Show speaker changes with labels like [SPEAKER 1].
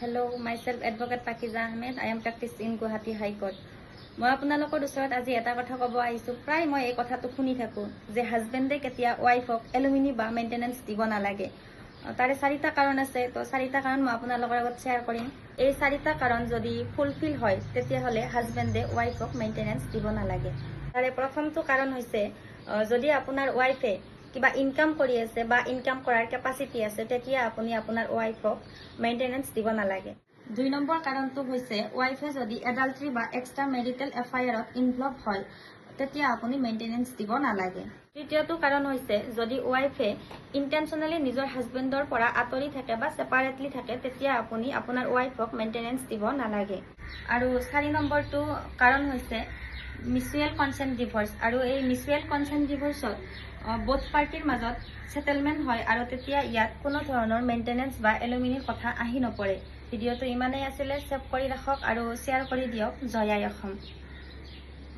[SPEAKER 1] Hello, myself Advocate Pakiza Ahmed. I am practiced in Guwahati High Court. মই আপোনালোকৰ ওচৰত আজি এটা কথা ক'ব আহিছোঁ। প্ৰায় মই এই কথাটো শুনি থাকোঁ যে হাজবেণ্ডে কেতিয়া ৱাইফক এলুমিনি বা মেইনটেনেন্স দিব নালাগে। তাৰে 4টা কাৰণ আছে, তো 4টা কাৰণ মই আপোনালোকৰ আগত শ্বেয়াৰ কৰিম। এই 4টা কাৰণ যদি ফুলফিল হয় তেতিয়াহ'লে হাজবেণ্ডে ৱাইফক মেইনটেনেন্স দিব নালাগে। তাৰে প্ৰথমটো কাৰণ হৈছে যদি আপোনাৰ ৱাইফে কিবা ইনকাম কৰি আছে বা ইনকাম কৰাৰ কেপাচিটি আছে তেতিয়া আপুনি আপোনাৰ ৱাইফক মেইনটেনেন্স দিব নালাগে। 2 নম্বৰ কাৰণটো হৈছে ৱাইফে যদি এডাল্ট্ৰি বা এক্সট্ৰা মেৰিটেল এফায়াৰত ইনভলভ হয় তেতিয়া আপুনি মেইনটেনেন্স দিব নালাগে। তৃতীয়টো কাৰণ হৈছে যদি ৱাইফে ইণ্টেনশ্যনেলি নিজৰ হাজবেণ্ডৰ পৰা আঁতৰি থাকে বা ছেপাৰেটলি থাকে তেতিয়া আপুনি আপোনাৰ ৱাইফক মেইনটেনেন্স দিব নালাগে। আৰু 4 নম্বৰটো কাৰণ হৈছে মিউচুৱেল কনচেণ্ট ডিভৰ্চ। আৰু এই মিউচুৱেল কনচেণ্ট ডিভৰ্চত বোথ পাৰ্টিৰ মাজত সেটেলমেণ্ট হয় আৰু তেতিয়া ইয়াত কোনো ধৰণৰ মেইনটেনেন্স বা এলুমিনিৰ কথা আহি নপৰে। ভিডিঅ'টো ইমানেই আছিলে, ছেভ কৰি ৰাখক আৰু শ্বেয়াৰ কৰি দিয়ক। জয় আই অসম।